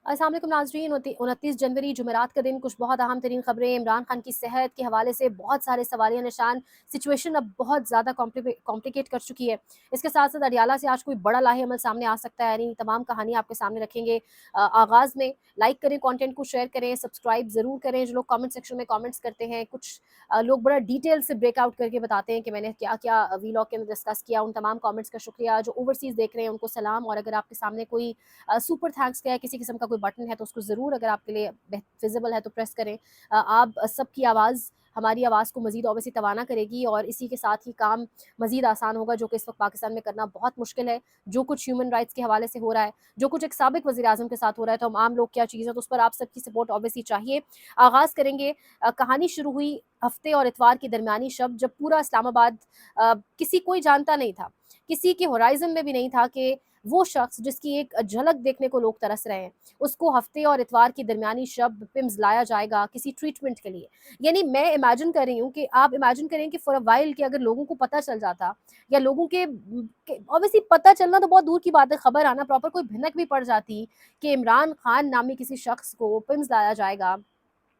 अस्सलाम वालेकुम नाज़रीन। 29 जनवरी जुमेरात का दिन, कुछ बहुत अहम तरीन खबरें। इमरान खान की सेहत के हवाले से बहुत सारे सवालिया निशान। सिचुएशन अब बहुत ज़्यादा कॉम्प्लिकेट कर चुकी है। इसके साथ साथ अडियाला से आज कोई बड़ा लाहेअमल सामने आ सकता है, यानी तमाम कहानी आपके सामने रखेंगे। आगाज़ में लाइक करें, कंटेंट को शेयर करें, सब्सक्राइब ज़रूर करें। जो लोग कमेंट सेक्शन में कमेंट्स करते हैं, कुछ लोग बड़ा डिटेल से ब्रेकआउट करके बताते हैं कि मैंने क्या क्या वीलॉग के अंदर डिस्कस किया, उन तमाम कमेंट्स का शुक्रिया। जो ओवरसीज़ देख रहे हैं उनको सलाम। और अगर आपके सामने कोई सुपर थैंक्स का है, किसी किस्म का कोई बटन है, तो उसको ज़रूर, अगर आपके लिए विजिबल है तो प्रेस करें। आप सबकी आवाज़ हमारी आवाज़ को मज़ीद ऑब्वियसली तवाना करेगी और इसी के साथ ही काम मज़ीद आसान होगा, जो कि इस वक्त पाकिस्तान में करना बहुत मुश्किल है। जो कुछ ह्यूमन राइट्स के हवाले से हो रहा है, जो कुछ एक साबिक वज़ीर आज़म के साथ हो रहा है, तो हम आम लोग क्या चीज़ है, तो उस पर आप सबकी सपोर्ट ऑब्वियसली चाहिए। आगाज़ करेंगे। कहानी शुरू हुई हफ्ते और इतवार की दरमियानी शब, जब पूरा इस्लामाबाद किसी कोई जानता नहीं था, किसी के होराइजन में भी नहीं था कि वो शख्स जिसकी एक झलक देखने को लोग तरस रहे हैं, उसको हफ्ते और इतवार की दरमियानी शब पिम्स लाया जाएगा किसी ट्रीटमेंट के लिए। यानी मैं इमेजिन कर रही हूँ कि आप इमेजिन करें कि फॉर अ वाइल कि अगर लोगों को पता चल जाता, या लोगों के ऑब्वियसली पता चलना तो बहुत दूर की बात है, खबर आना प्रॉपर कोई भिनक भी पड़ जाती कि इमरान खान नामी किसी शख्स को पिम्स लाया जाएगा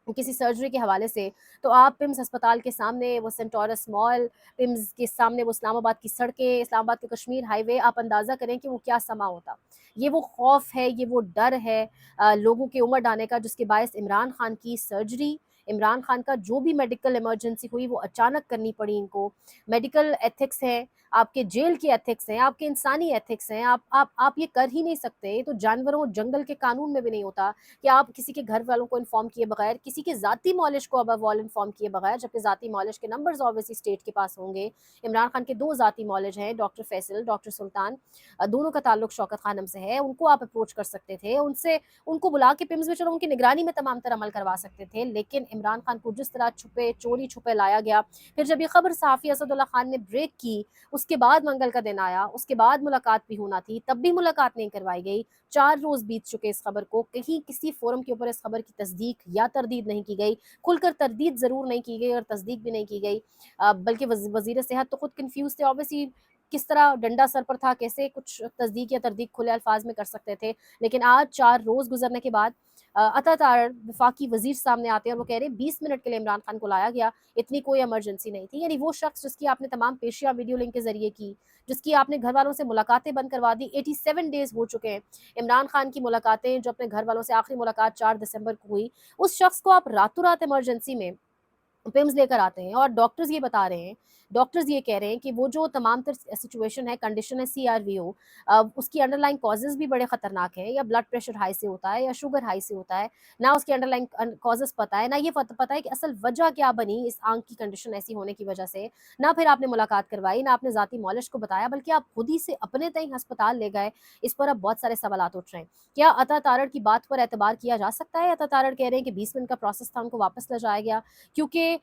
किसी सर्जरी के हवाले से, तो आप पिम्स अस्पताल के सामने, वो सेंटोरस मॉल, पिम्स के सामने वो इस्लामाबाद की सड़कें, इस्लामाबाद के कश्मीर हाईवे, आप अंदाज़ा करें कि वो क्या समा होता। ये वो खौफ है, ये वो डर है लोगों के उमड़ आने का, जिसके बायस इमरान खान की सर्जरी, इमरान खान का जो भी मेडिकल इमरजेंसी हुई वो अचानक करनी पड़ी इनको। मेडिकल एथिक्स हैं, आपके जेल के एथिक्स हैं, आपके इंसानी एथिक्स हैं, आप ये कर ही नहीं सकते। तो जानवरों जंगल के कानून में भी नहीं होता कि आप किसी के घर वालों को इन्फॉर्म किए बगैर, किसी के ज़ाती मॉलिश को अबव ऑल इन्फॉर्म किए बगैर, जबकि ज़ाती मॉलिश के नंबर्स ऑब्वियसली स्टेट के पास होंगे। इमरान खान के 2 ज़ाती मॉलिज हैं, डॉक्टर फैसल, डॉक्टर सुल्तान। दोनों का ताल्लुक शौकत खानम से है। उनको आप अप्रोच कर सकते थे, उनसे उनको बुला के पिम्स में, चलो उनकी निगरानी में तमाम तरह अमल करवा सकते थे। लेकिन इमरान खान को जिस तरह छुपे, चोरी छुपे लाया गया, फिर जब ये खबर सहाफ़ी असदुल्ला खान ने ब्रेक की, उसके बाद मंगल का दिन आया, उसके बाद मुलाकात भी होना थी, तब भी मुलाकात नहीं करवाई गई। 4 रोज़ बीत चुके इस खबर को, कहीं किसी फोरम के ऊपर इस खबर की तस्दीक या तरदीद नहीं की गई। खुलकर तरदीद ज़रूर नहीं की गई और तस्दीक भी नहीं की गई। बल्कि वज़ीर सेहत तो खुद कन्फ्यूज़ थे ऑब्वियसली, किस तरह डंडा सर पर था, कैसे कुछ तस्दीक या तरदीक खुले अल्फाज में कर सकते थे। लेकिन आज 4 रोज़ गुजरने के बाद अता वफाकी वज़ीर सामने आते हैं और वो कह रहे हैं 20 मिनट के लिए इमरान खान को लाया गया, इतनी कोई इमरजेंसी नहीं थी। यानी वो शख्स जिसकी आपने तमाम पेशियाँ वीडियो लिंक के ज़रिए की, जिसकी आपने घर वालों से मुलाकातें बंद करवा दी, 87 डेज़ हो चुके हैं। इमरान खान की मुलाकातें, जो अपने घर वालों से आखिरी मुलाकात 4 दिसंबर को हुई, उस शख्स को आप रातों रात इमरजेंसी में पिम्स लेकर आते हैं। और डॉक्टर्स ये बता रहे हैं, डॉक्टर्स ये कह रहे हैं कि वो जो तमाम तर सिचुएशन है, कंडीशन है सीआरवीओ, उसकी अंडरलाइन कॉजेज़ भी बड़े ख़तरनाक हैं। या ब्लड प्रेशर हाई से होता है, या शुगर हाई से होता है, ना उसकी अंडरलाइन कॉजेज़ पता है, ना ये पता है कि असल वजह क्या बनी इस आंख की कंडीशन ऐसी होने की वजह से। ना फिर आपने मुलाकात करवाई, ना आपने ज़ाती मॉलिश को बताया, बल्कि आप खुद ही से अपने तय अस्पताल ले गए। इस पर अब बहुत सारे सवालात उठ रहे हैं। क्या अता तारड़ की बात पर एतबार किया जा सकता है? अता तारड़ कह रहे हैं कि 20 मिनट का प्रोसेस था, उनको वापस ले जाया गया, क्योंकि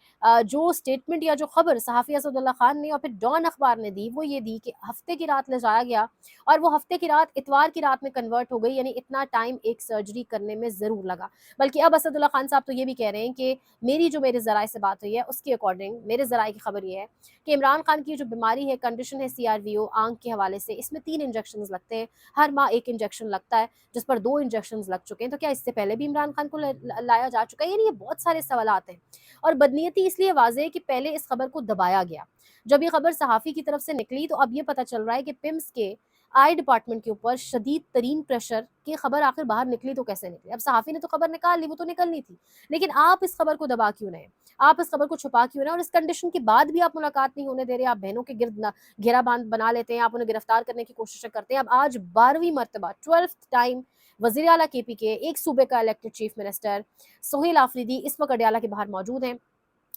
जो स्टेटमेंट या जो खबर सहाफ़ी असदुल्ला खान ने और फिर डॉन अखबार ने दी, वो ये दी कि हफ्ते की रात ले जाया गया और वो हफ्ते की रात इतवार की रात में कन्वर्ट हो गई। यानी इतना टाइम एक सर्जरी करने में ज़रूर लगा। बल्कि अब असदुल्ला खान साहब तो ये भी कह रहे हैं कि मेरे ज़राए से बात हुई है, उसके अकॉर्डिंग मेरे ज़राए की खबर ये है कि इमरान खान की जो बीमारी है, कंडीशन है सीआरवीओ आंख के हवाले से, इसमें 3 इंजेक्शन लगते हैं। हर माह 1 इंजेक्शन लगता है, जिस पर 2 इंजेक्शन लग चुके हैं। तो क्या इससे पहले भी इमरान खान को लाया जा चुका है? यानी ये बहुत सारे सवालात हैं। और बदनीयती इसलिए वाज़ेह है कि पहले इस खबर को दबाया गया। जब ये खबर सहाफ़ी की तरफ से निकली, तो अब ये पता चल रहा है कि पिम्स के आई डिपार्टमेंट के ऊपर शदीद तरीन प्रेशर की खबर आखिर बाहर निकली तो कैसे निकली? अब सहाफ़ी ने तो खबर निकाल ली, वो तो निकलनी थी। लेकिन आप इस खबर को दबा क्यों रहे हैं? आप इस खबर को छुपा क्यों रहे हैं? और इस कंडीशन के बाद भी आप मुलाकात नहीं होने दे रहे, आप बहनों के गिर्द घेरा बांध बना लेते हैं, आप उन्हें गिरफ्तार करने की कोशिशें करते हैं। अब आज 12वीं मर्तबा 12th टाइम वज़ीर आला केपी के एक सूबे का elected chief minister Sohail Afridi इस वक्त अडियाला के बाहर मौजूद हैं,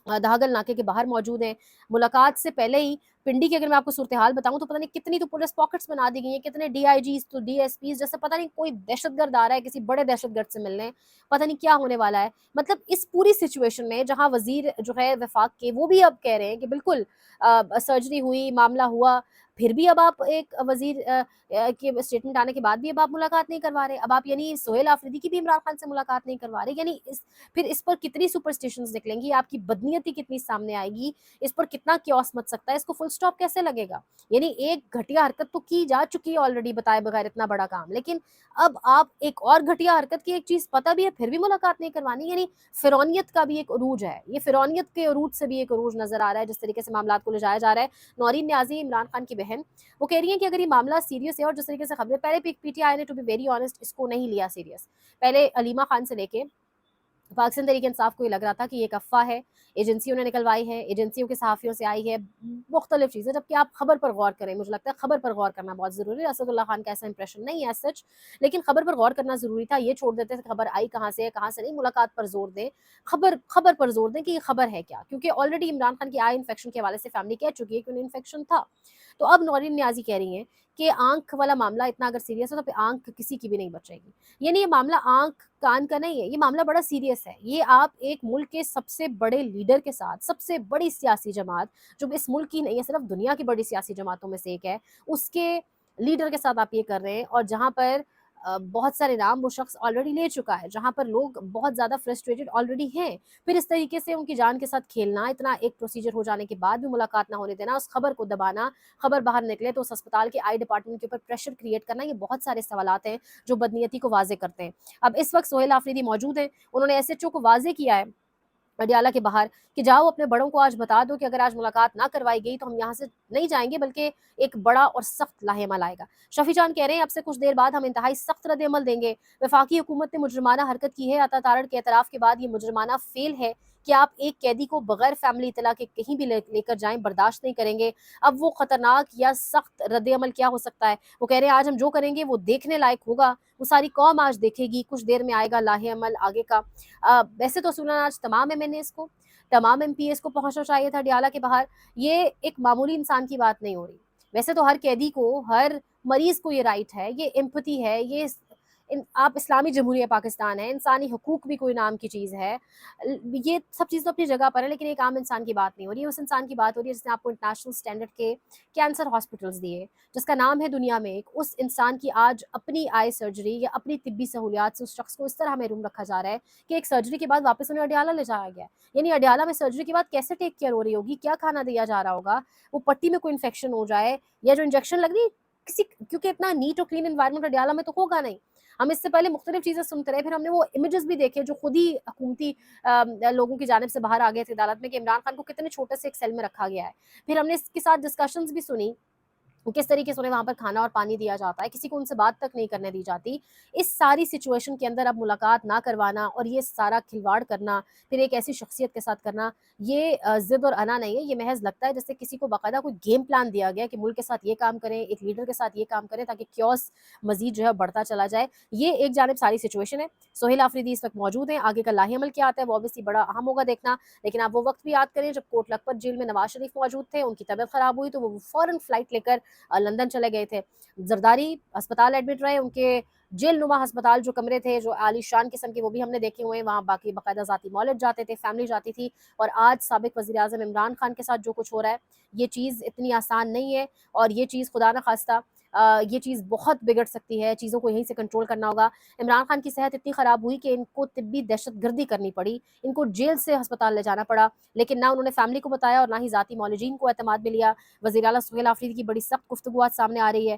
दागल नाके के बाहर मौजूद हैं। मुलाकात से पहले ही पिंडी की अगर मैं आपको सूरत-ए-हाल बताऊँ, तो पता नहीं कितनी तो पुलिस पॉकेट्स बना दी गई हैं, कितने डीआईजीज़ तो डीएसपीज़, जैसे पता नहीं कोई दहशतगर्द आ रहा है किसी बड़े दहशतगर्द से मिलने, पता नहीं क्या होने वाला है। मतलब इस पूरी सिचुएशन में जहाँ वज़ीर जो है वफ़ाक के, वो भी अब कह रहे हैं कि बिल्कुल सर्जरी हुई, मामला हुआ, پھر بھی اب آپ ایک وزیر کے اسٹیٹمنٹ آنے کے بعد بھی اب آپ ملاقات نہیں کروا رہے. اب آپ یعنی سہیل آفریدی کی بھی عمران خان سے ملاقات نہیں کروا رہے. یعنی پھر اس پر کتنی سپرسٹیشنز نکلیں گی, آپ کی بدنیتی کتنی سامنے آئے گی, اس پر کتنا کیوس مچ سکتا ہے, اس کو فل سٹاپ کیسے لگے گا؟ یعنی ایک گھٹیا حرکت تو کی جا چکی ہے آلریڈی بتائے بغیر اتنا بڑا کام, لیکن اب آپ ایک اور گھٹیا حرکت کی ایک چیز پتہ بھی ہے پھر بھی ملاقات نہیں کروانی. یعنی فرعونیت کا بھی ایک عروج ہے, یہ فرعونیت کے عروج سے بھی ایک عروج نظر آ رہا ہے جس طریقے سے معاملات کو لے جایا جا رہا ہے. نورین نیازی, عمران خان کی بہن, وہ کہہ رہی ہیں کہ اگر یہ معاملہ سیریس ہے, اور جس طریقے سے خبریں پہلے پی ٹی آئی نے ٹو بی ویری آنےسٹ اس کو نہیں لیا سیریس. پہلے علیمہ خان سے لے کے پاکستان تحریک انصاف کو یہ لگ رہا تھا کہ یہ ایک افواہ ہے, ایجنسیوں نے نکلوائی ہے, ایجنسیوں کے صحافیوں سے آئی ہے, مختلف چیزیں, جبکہ آپ خبر پر غور کریں. مجھے لگتا ہے خبر پر غور کرنا بہت ضروری ہے. اسد اللہ خان کا ایسا امپریشن نہیں ہے سچ, لیکن خبر پر غور کرنا ضروری تھا. یہ چھوڑ دیتے تھے خبر آئی کہاں سے ہے کہاں سے نہیں, ملاقات پر زور دیں, خبر پر زور دیں کہ یہ خبر ہے کیا, کیونکہ آلریڈی عمران خان کی آئی انفیکشن کے حوالے سے فیملی کہہ چکی ہے کہ انہیں انفیکشن تھا. تو اب نورین نیازی کہہ رہی ہیں کہ آنکھ والا معاملہ اتنا اگر سیریس ہے تو پھر آنکھ کسی کی بھی نہیں بچے گی. یعنی یہ معاملہ آنکھ کان کا نہیں ہے, یہ معاملہ بڑا سیریس ہے. یہ آپ ایک ملک کے سب سے بڑے لیڈر کے ساتھ, سب سے بڑی سیاسی جماعت جو اس ملک کی نہیں ہے صرف دنیا کی بڑی سیاسی جماعتوں میں سے ایک ہے, اس کے لیڈر کے ساتھ آپ یہ کر رہے ہیں, اور جہاں پر بہت سارے نام وہ شخص آلریڈی لے چکا ہے, جہاں پر لوگ بہت زیادہ فرسٹریٹڈ آلریڈی ہیں. پھر اس طریقے سے ان کی جان کے ساتھ کھیلنا, اتنا ایک پروسیجر ہو جانے کے بعد بھی ملاقات نہ ہونے دینا, اس خبر کو دبانا, خبر باہر نکلے تو اس اسپتال کے آئی ڈپارٹمنٹ کے اوپر پریشر کریٹ کرنا, یہ بہت سارے سوالات ہیں جو بدنیتی کو واضح کرتے ہیں. اب اس وقت سہیل آفریدی موجود ہیں, انہوں نے ایس ایچ او کو واضح کیا ہے اڈیالہ کے باہر کہ جاؤ اپنے بڑوں کو آج بتا دو کہ اگر آج ملاقات نہ کروائی گئی تو ہم یہاں سے نہیں جائیں گے, بلکہ ایک بڑا اور سخت لاہے عمل آئے گا. شفیع جان کہہ رہے ہیں اب سے کچھ دیر بعد ہم انتہائی سخت رد عمل دیں گے. وفاقی حکومت نے مجرمانہ حرکت کی ہے, عطا تارڑ کے اعتراف کے بعد یہ مجرمانہ فیل ہے کہ آپ ایک قیدی کو بغیر فیملی اطلاع کے کہیں بھی لے کر جائیں, برداشت نہیں کریں گے. اب وہ خطرناک یا سخت رد عمل کیا ہو سکتا ہے؟ وہ کہہ رہے ہیں آج ہم جو کریں گے وہ دیکھنے لائق ہوگا, وہ ساری قوم آج دیکھے گی, کچھ دیر میں آئے گا لاہے عمل آگے کا. ویسے تو اصولاً آج تمام MNAs کو, تمام MPAs کو پہنچنا چاہیے تھا اڈیالہ کے باہر. یہ ایک معمولی انسان کی بات نہیں ہو رہی. ویسے تو ہر قیدی کو, ہر مریض کو یہ رائٹ ہے, یہ ایمپتھی ہے, یہ آپ اسلامی جمہوریہ پاکستان ہے, انسانی حقوق بھی کوئی نام کی چیز ہے, یہ سب چیز تو اپنی جگہ پر ہے, لیکن ایک عام انسان کی بات نہیں ہو رہی ہے. اس انسان کی بات ہو رہی ہے جس نے آپ کو انٹرنیشنل اسٹینڈرڈ کے کینسر ہاسپٹلز دیے, جس کا نام ہے دنیا میں ایک. اس انسان کی آج اپنی آئی سرجری یا اپنی طبی سہولیات سے اس شخص کو اس طرح محروم رکھا جا رہا ہے کہ ایک سرجری کے بعد واپس انہیں اڈیالہ لے جایا گیا. یعنی اڈیالہ میں سرجری کے بعد کیسے ٹیک کیئر ہو رہی ہوگی, کیا کھانا دیا جا رہا ہوگا, وہ پٹی میں کوئی انفیکشن ہو جائے یا جو انجیکشن لگ رہی کسی, کیونکہ اتنا نیٹ اور کلین انوائرمنٹ اڈیالہ میں تو ہوگا نہیں. ہم اس سے پہلے مختلف چیزیں سنتے رہے, پھر ہم نے وہ امیجز بھی دیکھے جو خود ہی حکومتی لوگوں کی جانب سے باہر آ گئے تھے عدالت میں کہ عمران خان کو کتنے چھوٹے سے ایک سیل میں رکھا گیا ہے. پھر ہم نے اس کے ساتھ ڈسکشنز بھی سنی کس طریقے سے انہیں وہاں پر کھانا اور پانی دیا جاتا ہے, کسی کو ان سے بات تک نہیں کرنے دی جاتی. اس ساری سچویشن کے اندر اب ملاقات نہ کروانا اور یہ سارا کھلواڑ کرنا, پھر ایک ایسی شخصیت کے ساتھ کرنا, یہ ضد اور انا نہیں ہے. یہ محض لگتا ہے جیسے کسی کو باقاعدہ کوئی گیم پلان دیا گیا کہ ملک کے ساتھ یہ کام کریں, ایک لیڈر کے ساتھ یہ کام کریں تاکہ کیوس مزید جو ہے بڑھتا چلا جائے. یہ ایک جانب ساری سچویشن ہے. سہیل آفریدی اس وقت موجود ہیں, آگے کا لاہے عمل کیا آتا ہے وہ obviously بڑا اہم ہوگا دیکھنا. لیکن آپ وہ وقت بھی یاد کریں جب کوٹ لکھپت جیل میں نواز شریف موجود تھے, ان کی طبیعت خراب ہوئی تو وہ فوراً فلائٹ لے کر لندن چلے گئے تھے. زرداری ہسپتال ایڈمٹ رہے, ان کے جیل نما ہسپتال جو کمرے تھے جو عالی شان قسم کے وہ بھی ہم نے دیکھے ہوئے ہیں, وہاں باقی باقاعدہ ذاتی مولد جاتے تھے, فیملی جاتی تھی. اور آج سابق وزیر اعظم عمران خان کے ساتھ جو کچھ ہو رہا ہے, یہ چیز اتنی آسان نہیں ہے, اور یہ چیز خدا نہ خواستہ یہ چیز بہت بگڑ سکتی ہے. چیزوں کو یہیں سے کنٹرول کرنا ہوگا. عمران خان کی صحت اتنی خراب ہوئی کہ ان کو طبی دہشت گردی کرنی پڑی, ان کو جیل سے ہسپتال لے جانا پڑا, لیکن نہ انہوں نے فیملی کو بتایا اور نہ ہی ذاتی معالجین کو اعتماد میں لیا. وزیر اعلیٰ سہیل آفریدی کی بڑی سخت گفتگوات سامنے آ رہی ہے.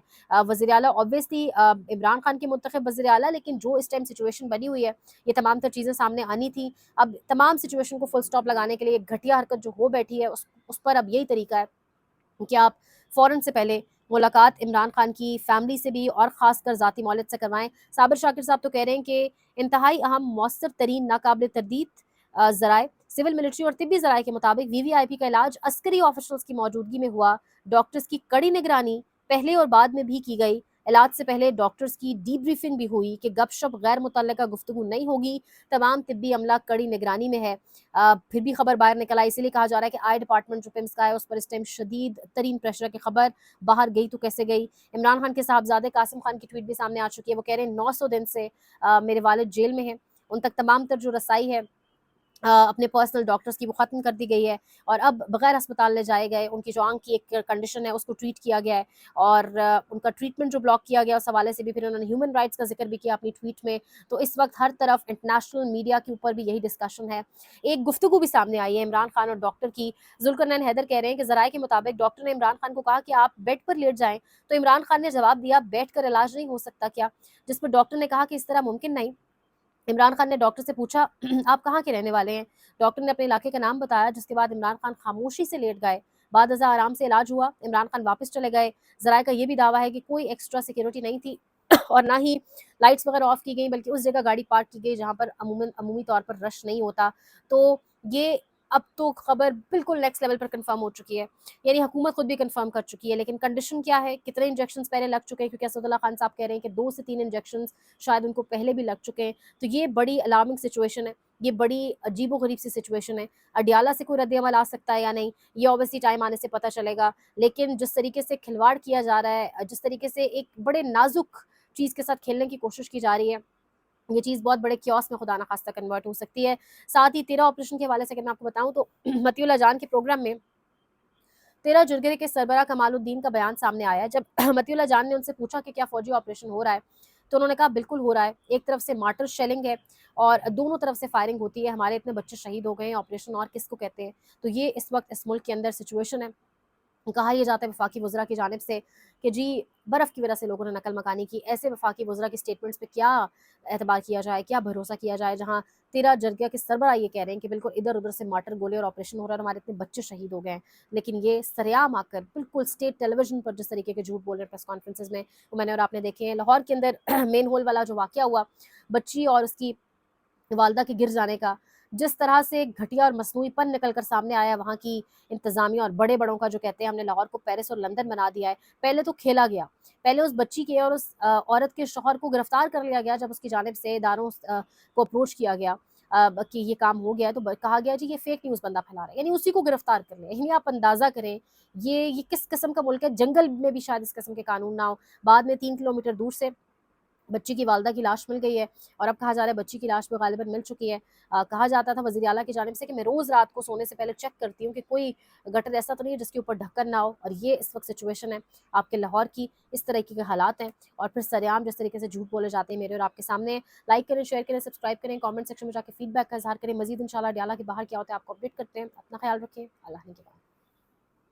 وزیر اعلیٰ obviously عمران خان کے منتخب وزیر اعلیٰ, لیکن جو اس ٹائم سچویشن بنی ہوئی ہے یہ تمام تر چیزیں سامنے آنی تھی. اب تمام سچویشن کو فل سٹاپ لگانے کے لیے ایک گھٹیا حرکت جو ہو بیٹھی ہے اس پر اب یہی طریقہ ہے کہ آپ فوراً سے پہلے ملاقات عمران خان کی فیملی سے بھی اور خاص کر ذاتی مولد سے کروائیں. صابر شاکر صاحب تو کہہ رہے ہیں کہ انتہائی اہم مؤثر ترین ناقابل تردید ذرائع سول ملٹری اور طبی ذرائع کے مطابق VVIP کا علاج عسکری آفیسرز کی موجودگی میں ہوا. ڈاکٹرز کی کڑی نگرانی پہلے اور بعد میں بھی کی گئی. علاج سے پہلے ڈاکٹرز کی ڈی بریفنگ بھی ہوئی کہ گپ شپ غیر متعلقہ گفتگو نہیں ہوگی. تمام طبی عملہ کڑی نگرانی میں ہے. پھر بھی خبر باہر نکل آئی, اسی لیے کہا جا رہا ہے کہ آئی ڈپارٹمنٹ جو پمس کا ہے اس پر اس ٹائم شدید ترین پریشر کی خبر باہر گئی تو کیسے گئی. عمران خان کے صاحبزادے قاسم خان کی ٹویٹ بھی سامنے آ چکی ہے. وہ کہہ رہے ہیں 900 دن سے میرے والد جیل میں ہیں, ان تک تمام تر جو رسائی ہے अपने पर्सनल डॉक्टर्स की वो ख़त्म कर दी गई है और अब बगैर अस्पताल ले जाए गए उनकी जो आँख की एक कंडीशन है उसको ट्रीट किया गया है और उनका ट्रीटमेंट जो ब्लॉक किया गया उस हवाले से भी फिर उन्होंने ह्यूमन राइट्स का ज़िक्र भी किया अपनी ट्वीट में। तो इस वक्त हर तरफ इंटरनेशनल मीडिया के ऊपर भी यही डिस्कशन है। एक गुफ्तगू भी सामने आई है इमरान खान और डॉक्टर की। जुल्करनैन हैदर कह रहे हैं कि ज़राए के मुताबिक डॉक्टर ने इमरान खान को कहा कि आप बेड पर लेट जाएं, तो इमरान खान ने जवाब दिया, बैठ कर इलाज नहीं हो सकता क्या? जिस पर डॉक्टर ने कहा कि इस तरह मुमकिन नहीं। इमरान खान ने डॉक्टर से पूछा, आप कहाँ के रहने वाले हैं? डॉक्टर ने अपने इलाके का नाम बताया, जिसके बाद इमरान खान खामोशी से लेट गए। बाद अज़ा आराम से इलाज हुआ, इमरान खान वापस चले गए। ज़राए का ये भी दावा है कि कोई एक्स्ट्रा सिक्योरिटी नहीं थी और ना ही लाइट्स वगैरह ऑफ की गई, बल्कि उस जगह गाड़ी पार्क की गई जहाँ पर अमूमी तौर पर रश नहीं होता। तो ये अब तो खबर बिल्कुल नेक्स्ट लेवल पर कंफर्म हो चुकी है, यानी हुकूमत खुद भी कंफर्म कर चुकी है। लेकिन कंडीशन क्या है, कितने इंजेक्शंस पहले लग चुके हैं, क्योंकि असदुल्ला खान साहब कह रहे हैं कि 2 से 3 इंजेक्शंस शायद उनको पहले भी लग चुके हैं। तो ये बड़ी अलार्मिंग सिचुएशन है, ये बड़ी अजीबो-गरीब सी सिचुएशन है। अडयाला से कोई रद्द-ए-अमल आ सकता है या नहीं, ये ऑब्वियसली टाइम आने से पता चलेगा। लेकिन जिस तरीके से खिलवाड़ किया जा रहा है, जिस तरीके से एक बड़े नाज़ुक चीज़ के साथ खेलने की कोशिश की जा रही है, ये चीज़ बहुत बड़े कियोस्क में खुदा ना खास्ता कन्वर्ट हो सकती है। साथ ही 13 ऑपरेशन के हवाले से अगर मैं आपको बताऊँ तो मतीउल्लाह जान के प्रोग्राम में 13 जुरगरे के सरबराह कमालुद्दीन का बयान सामने आया है। जब मतीउल्लाह जान ने उनसे पूछा कि क्या फ़ौजी ऑपरेशन हो रहा है? तो उन्होंने कहा बिल्कुल हो रहा है। एक तरफ से मार्टर शेलिंग है और दोनों तरफ से फायरिंग होती है। हमारे इतने बच्चे शहीद हो गए हैं, ऑपरेशन और किसको कहते हैं? तो ये इस वक़्त इस मुल्क के अंदर सिचुएशन है। कहा यह जाता है वफाकी वज़रा की जानिब से कि जी बर्फ़ की वजह से लोगों ने नकल मकानी की। ऐसे वफाकी वज़रा की स्टेटमेंट्स पे क्या एतबार किया जाए, क्या भरोसा किया जाए, जहाँ 13 जरगा के सरबराह ये कह रहे हैं कि बिल्कुल इधर-उधर से मार्टर गोले और ऑपरेशन हो रहा है और हमारे इतने बच्चे शहीद हो गए हैं। लेकिन ये सरेआम आकर बिल्कुल स्टेट टेलीविज़न पर जिस तरीके के झूठ बोल रहे हैं प्रेस कॉन्फ्रेंसेज़ में, वो मैंने और आपने देखे हैं। लाहौर के अंदर मेन होल वाला जो वाक़या हुआ, बच्ची और उसकी वालदा के गिर जाने का, जिस तरह से घटिया और मसनूईपन निकल कर सामने आया वहाँ की इंतज़ामिया और बड़े-बड़ों का, जो कहते हैं हमने लाहौर को पेरिस और लंदन बना दिया है। पहले तो खेला गया, पहले उस बच्ची के और उस औरत के शौहर को गिरफ्तार कर लिया गया जब उसकी जानिब से इदारों को अप्रोच किया गया कि ये काम हो गया है, तो कहा गया जी ये फेक न्यूज़ बंदा फैला रहा है, यानी उसी को गिरफ्तार कर लिया। यानी आप अंदाज़ा करें ये किस किस्म का मुल्क है। जंगल में भी शायद इस किस्म के कानून ना हो। बाद में 3 किलोमीटर दूर से बच्ची की वालदा की लाश मिल गई है और अब कहा जा रहा है बच्ची की लाश भी गालिबन मिल चुकी है। कहा जाता था वज़ीर आला की जानिब से कि मैं रोज़ रात को सोने से पहले चेक करती हूँ कि कोई गटर ऐसा तो नहीं है जिसके ऊपर ढक्कन ना हो, और ये इस वक्त सिचुएशन है आपके लाहौर की। इस तरीके के हालात हैं और फिर सरेआम जिस तरीके से झूठ बोले जाते हैं मेरे और आपके सामने। लाइक करें, शेयर करें, सब्सक्राइब करें, कमेंट सेक्शन में जाकर फीडबैक का इज़हार करें। मज़ीद इंशाल्लाह अडयाला के बाहर क्या होता है आपको अपडेट करते हैं। अपना ख्याल रखें। अल्लाह ने के बाद।